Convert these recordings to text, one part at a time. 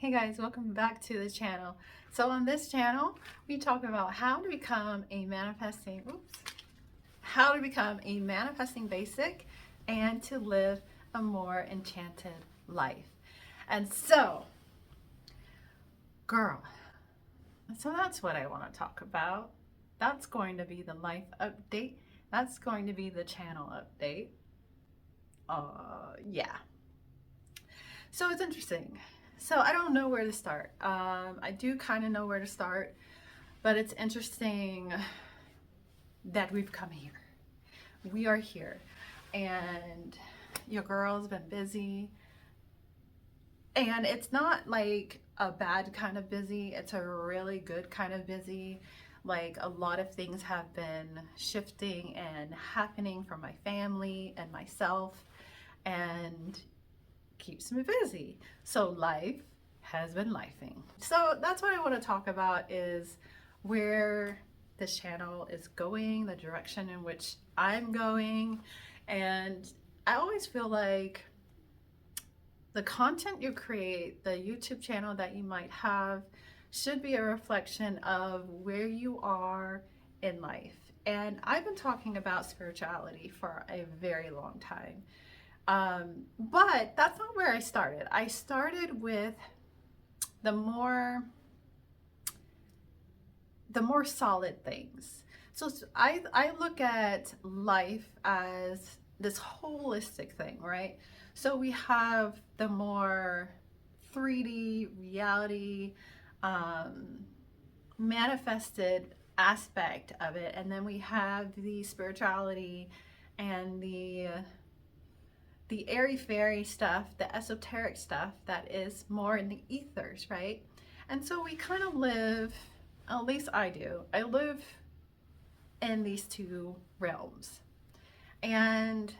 Hey guys, welcome back to the channel. So on this channel, we talk about how to become a manifesting basic and to live a more enchanted life. And so, girl, so that's what I want to talk about. That's going to be the life update. That's going to be the channel update. Yeah. So it's interesting. So I don't know where to start. I do kind of know where to start, but it's interesting that we've come here. We are here, and your girl's been busy, and it's not like a bad kind of busy. It's a really good kind of busy. Like, a lot of things have been shifting and happening for my family and myself, and keeps me busy. So life has been lifing. So that's what I want to talk about, is where this channel is going, the direction in which I'm going. And I always feel like the content you create, the YouTube channel that you might have, should be a reflection of where you are in life. And I've been talking about spirituality for a very long time. But that's not where I started. I started with the more solid things. So I look at life as this holistic thing, right? So we have the more 3D reality, manifested aspect of it, and then we have the spirituality and the airy-fairy stuff, the esoteric stuff that is more in the ethers, right? And so we kind of live, at least I do, I live in these two realms. And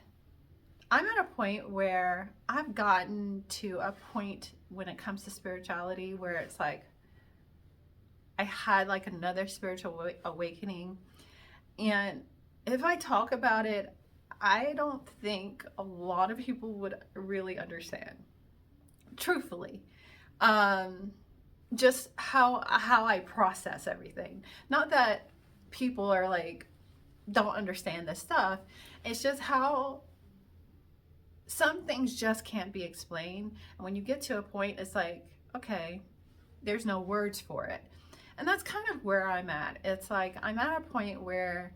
I'm at a point where I've gotten to a point when it comes to spirituality where it's like I had like another spiritual awakening. And if I talk about it, I don't think a lot of people would really understand, truthfully. Just how I process everything. Not that people are like, don't understand this stuff. It's just how some things just can't be explained. And when you get to a point, it's like, okay, there's no words for it. And that's kind of where I'm at. It's like, I'm at a point where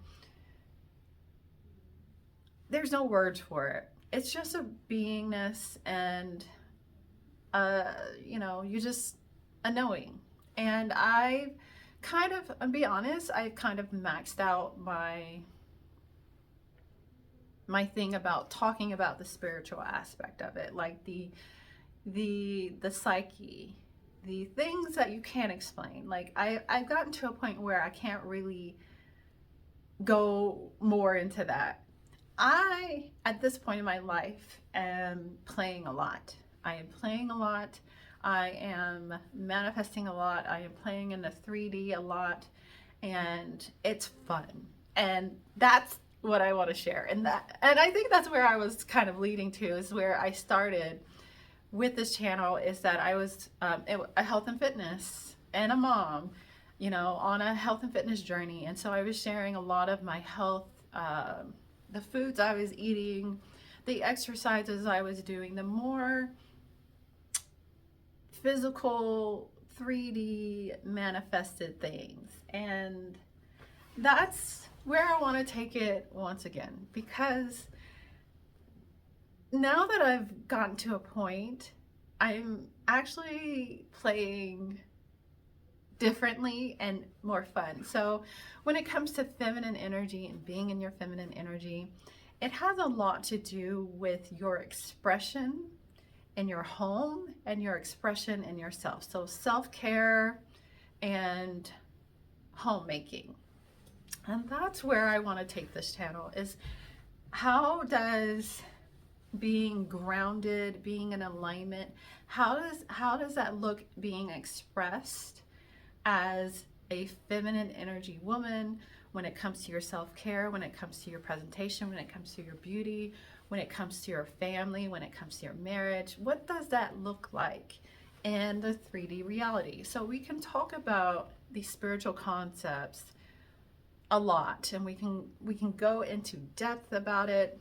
there's no words for it. It's just a beingness, and you just a knowing. And I'll be honest, I've kind of maxed out my thing about talking about the spiritual aspect of it, like the psyche, the things that you can't explain. Like I've gotten to a point where I can't really go more into that. I, at this point in my life, am playing a lot. I am playing a lot. I am manifesting a lot. I am playing in the 3D a lot, and it's fun. And that's what I want to share. And I think that's where I was kind of leading to, is where I started with this channel, is that I was a health and fitness and a mom, on a health and fitness journey. And so I was sharing a lot of my health, the foods I was eating, the exercises I was doing, the more physical 3D manifested things. And that's where I want to take it once again, because now that I've gotten to a point, I'm actually playing differently and more fun. So when it comes to feminine energy and being in your feminine energy, it has a lot to do with your expression in your home and your expression in yourself. So self-care and homemaking. And that's where I want to take this channel, is how does being grounded, being in alignment, how does that look being expressed as a feminine energy woman, when it comes to your self-care, when it comes to your presentation, when it comes to your beauty, when it comes to your family, when it comes to your marriage? What does that look like and the 3D reality. So we can talk about these spiritual concepts a lot, and we can go into depth about it,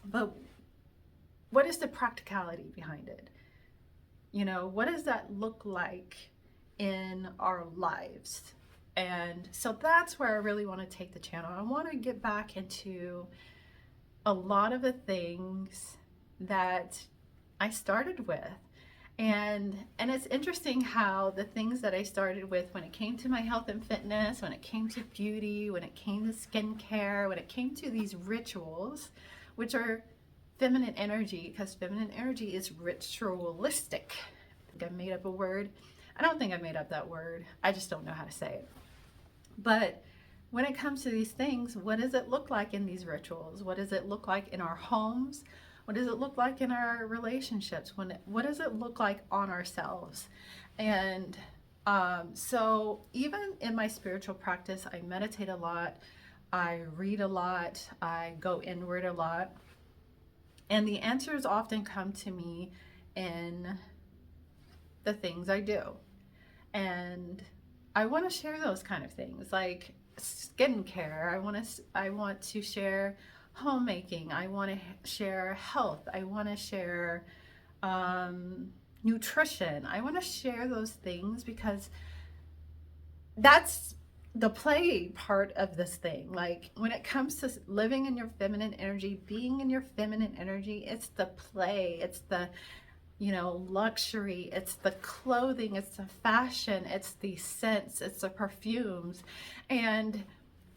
but what is the practicality behind it? You know, what does that look like in our lives? And so that's where I really want to take the channel. I want to get back into a lot of the things that I started with. And it's interesting how the things that I started with when it came to my health and fitness, when it came to beauty, when it came to skincare, when it came to these rituals, which are feminine energy, because feminine energy is ritualistic. I think I made up a word. I don't think I made up that word. I just don't know how to say it. But when it comes to these things, what does it look like in these rituals? What does it look like in our homes? What does it look like in our relationships? What does it look like on ourselves? And so even in my spiritual practice, I meditate a lot, I read a lot, I go inward a lot. And the answers often come to me in the things I do. And I want to share those kind of things, like skincare. I want to share homemaking. I want to share health. I want to share nutrition. I want to share those things because that's the play part of this thing. Like when it comes to living in your feminine energy, being in your feminine energy, it's the play, it's the, you know, luxury, it's the clothing, it's the fashion, it's the scents, it's the perfumes, and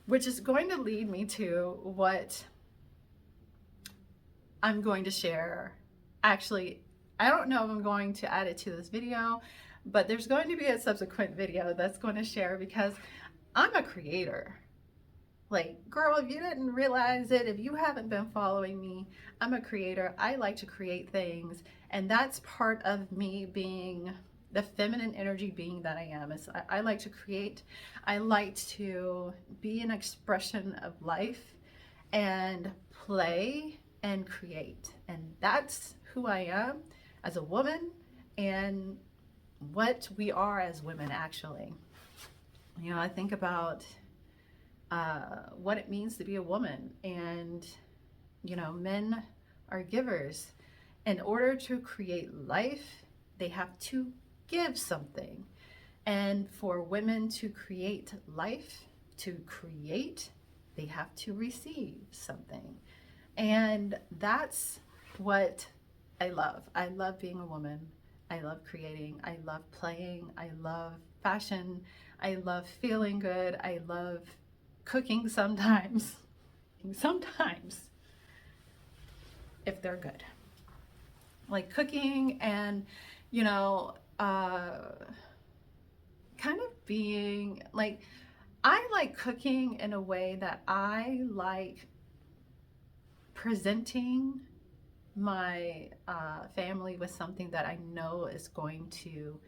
which is going to lead me to what I'm going to share. Actually, I don't know if I'm going to add it to this video, but there's going to be a subsequent video that's going to share, because I'm a creator. Like, girl, if you didn't realize it, if you haven't been following me, I'm a creator. I like to create things, and that's part of me being the feminine energy being that I am. Is I like to create. I like to be an expression of life and play and create. And that's who I am as a woman and what we are as women, actually. You know, I think about what it means to be a woman, and you know, men are givers. In order to create life, they have to give something, and for women to create life, to create, they have to receive something. And that's what I love. I love being a woman. I love creating. I love playing. I love fashion. I love feeling good. I love cooking sometimes. Sometimes, if they're good. Like cooking and, you know, kind of being like, I like cooking in a way that I like presenting my family with something that I know is going to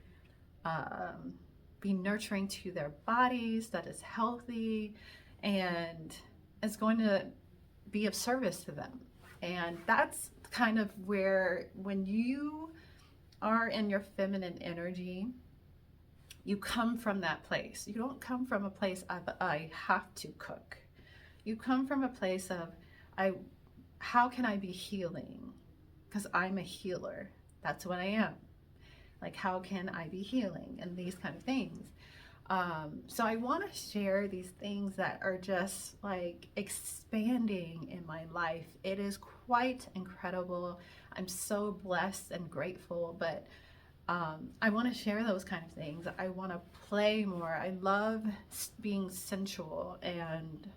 be nurturing to their bodies, that is healthy, and is going to be of service to them. And that's kind of where, when you are in your feminine energy, you come from that place. You don't come from a place of I have to cook. You come from a place of how can I be healing? Because I'm a healer. That's what I am. Like, how can I be healing? And these kind of things. So I want to share these things that are just like expanding in my life. It is quite incredible. I'm so blessed and grateful, but I want to share those kind of things. I want to play more. I love being sensual, and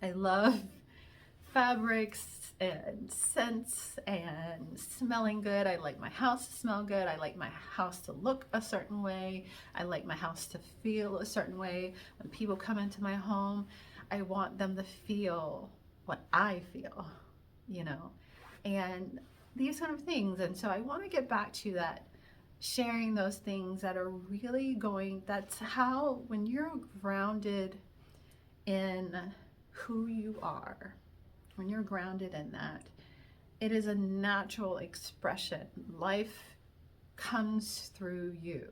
I love fabrics and scents and smelling good. I like my house to smell good. I like my house to look a certain way. I like my house to feel a certain way. When people come into my home, I want them to feel what I feel, you know, and these kind of things. And so I want to get back to that, sharing those things that are really that's how, when you're grounded in who you are, when you're grounded in that, it is a natural expression. Life comes through you.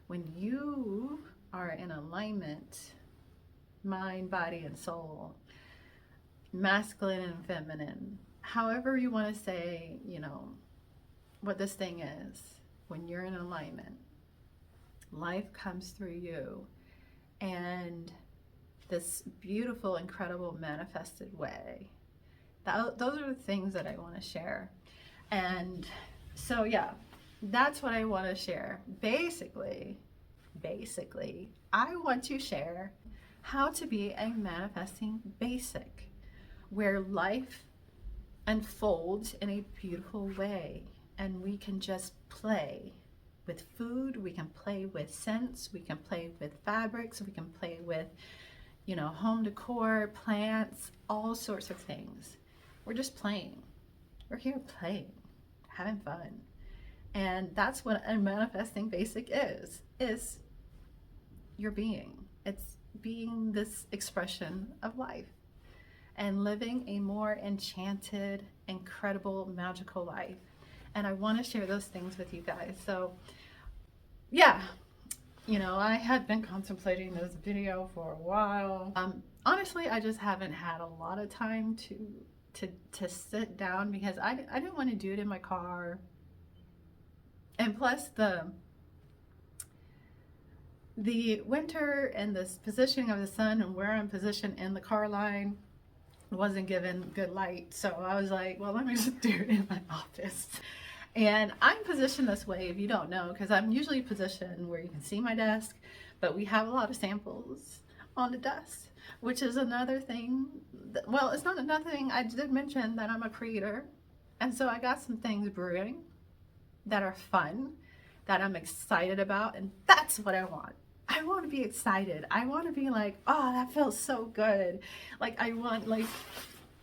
When you are in alignment, mind, body, and soul, masculine and feminine, however you want to say, you know, what this thing is, when you're in alignment, life comes through you, and this beautiful, incredible, manifested way. Those are the things that I want to share. And so, yeah, that's what I want to share. Basically, I want to share how to be a manifesting basic, where life unfolds in a beautiful way, and we can just play with food, we can play with scents, we can play with fabrics, we can play with, you know, home decor, plants, all sorts of things. We're just playing. We're here playing, having fun. And that's what a manifesting basic is your being. It's being this expression of life and living a more enchanted, incredible, magical life. And I want to share those things with you guys. So yeah, you know, I had been contemplating this video for a while. Honestly, I just haven't had a lot of time to sit down, because I didn't want to do it in my car. And plus the winter and this positioning of the sun and where I'm positioned in the car line wasn't given good light. So I was like, well, let me just do it in my office. And I'm positioned this way, if you don't know, because I'm usually positioned where you can see my desk, but we have a lot of samples on the desk, which is another thing. Well, it's not another thing. I did mention that I'm a creator. And so I got some things brewing that are fun, that I'm excited about. And that's what I want. I want to be excited. I want to be like, oh, that feels so good. Like, I want like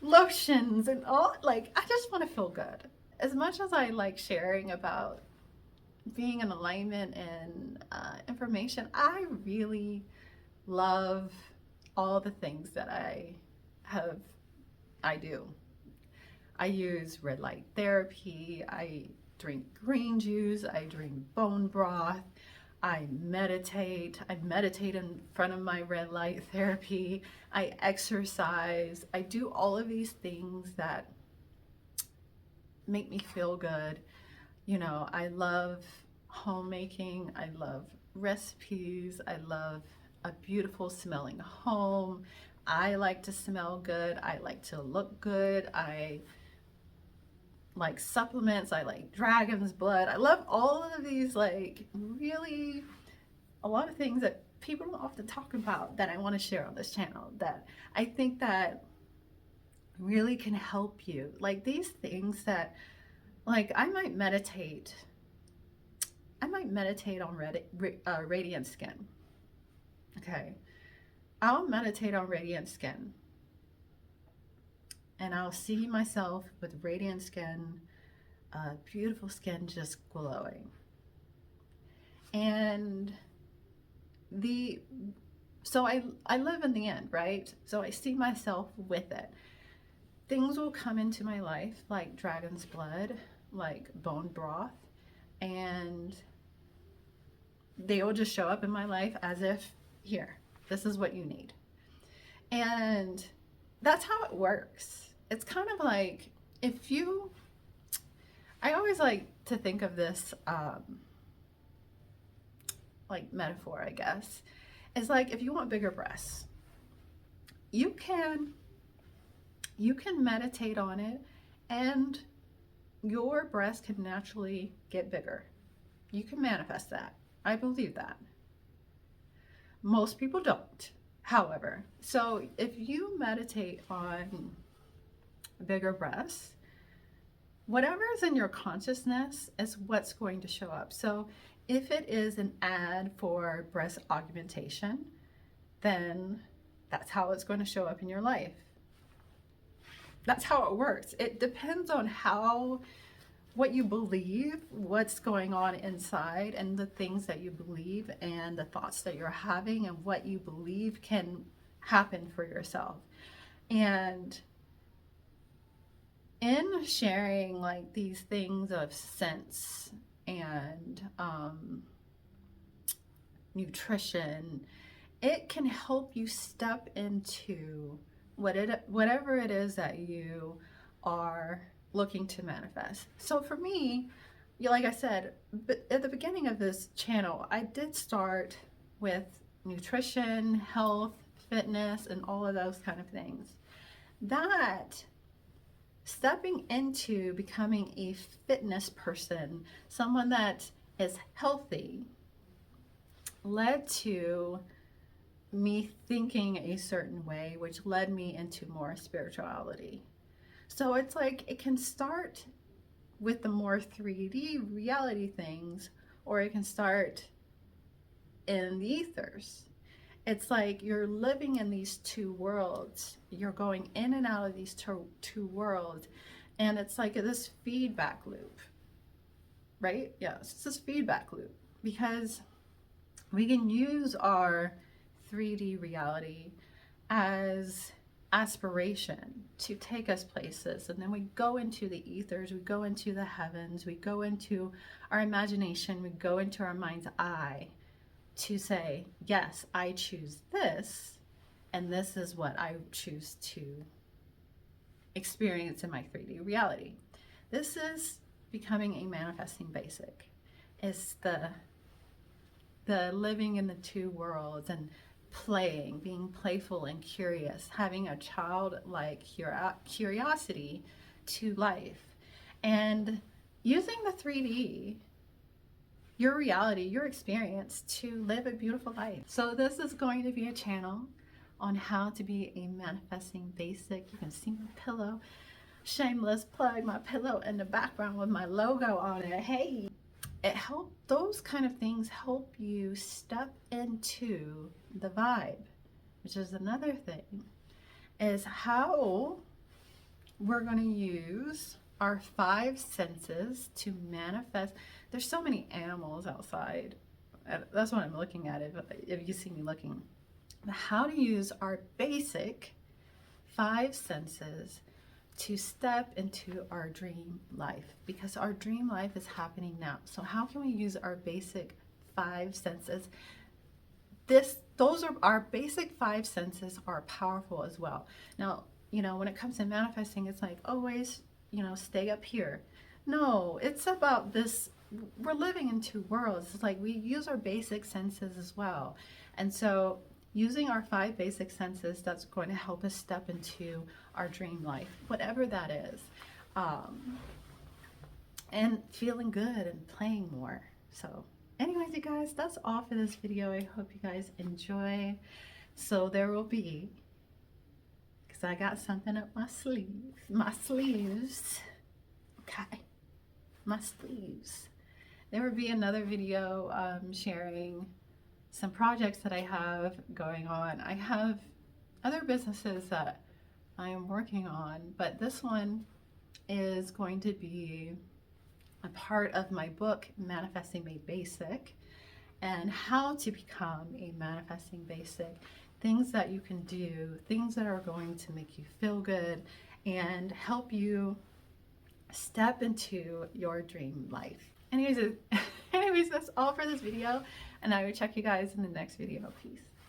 lotions and all, like, I just want to feel good. As much as I like sharing about being in alignment and information, I really love all the things that I do. I use red light therapy, I drink green juice, I drink bone broth, I meditate in front of my red light therapy, I exercise, I do all of these things that make me feel good. You know, I love homemaking, I love recipes, I love a beautiful smelling home. I like to smell good, I like to look good, I like supplements, I like dragon's blood. I love all of these, like, really a lot of things that people don't often talk about that I want to share on this channel, that I think that really can help you. Like these things that, like, I might meditate on radiant skin. Okay, I'll meditate on radiant skin, and I'll see myself with radiant skin, beautiful skin, just glowing. And so I live in the end, right? So I see myself with it. Things will come into my life like dragon's blood, like bone broth, and they will just show up in my life as if, here, this is what you need. And that's how it works. It's kind of like, I always like to think of this like metaphor, I guess. It's like, if you want bigger breasts, you can meditate on it and your breast can naturally get bigger. You can manifest that. I believe that. Most people don't, however. So if you meditate on bigger breasts, whatever is in your consciousness is what's going to show up. So if it is an ad for breast augmentation, then that's how it's going to show up in your life. That's how it works. It depends on what you believe, what's going on inside, and the things that you believe, and the thoughts that you're having, and what you believe can happen for yourself. And in sharing like these things of sense and nutrition, it can help you step into whatever it is that you are looking to manifest. So for me, like I said, at the beginning of this channel, I did start with nutrition, health, fitness, and all of those kind of things. That stepping into becoming a fitness person, someone that is healthy, led to me thinking a certain way, which led me into more spirituality. So it's like it can start with the more 3D reality things, or it can start in the ethers. It's like you're living in these two worlds. You're going in and out of these two worlds, and it's like this feedback loop, right? Yeah, it's this feedback loop, because we can use our 3D reality as aspiration to take us places, and then we go into the ethers, we go into the heavens, we go into our imagination, we go into our mind's eye to say, yes, I choose this, and this is what I choose to experience in my 3D reality. This is becoming a manifesting basic. It's the living in the two worlds and playing, being playful and curious, having a childlike curiosity to life, and using the 3D, your reality, your experience, to live a beautiful life. So this is going to be a channel on how to be a manifesting basic. You can see my pillow, shameless plug, my pillow in the background with my logo on it. Hey, it helps, those kind of things help you step into the vibe, which is another thing, is how we're going to use our 5 senses to manifest. There's so many animals outside. That's what I'm looking at, if you see me looking. How to use our basic 5 senses to step into our dream life, because our dream life is happening now. So how can we use our basic 5 senses? Those are our basic 5 senses are powerful as well. Now, when it comes to manifesting, it's like always, stay up here. No, it's about this. We're living in 2 worlds. It's like we use our basic senses as well. And so using our 5 basic senses, that's going to help us step into our dream life, whatever that is. And feeling good and playing more. So anyways, you guys, that's all for this video. I hope you guys enjoy. So there will be, because I got something up my sleeves. Okay, my sleeves. There will be another video sharing some projects that I have going on. I have other businesses that I am working on, but this one is going to be a part of my book, Manifesting Made Basic, and how to become a manifesting basic. Things that you can do, things that are going to make you feel good and help you step into your dream life. Anyways, that's all for this video, and I will check you guys in the next video. Peace.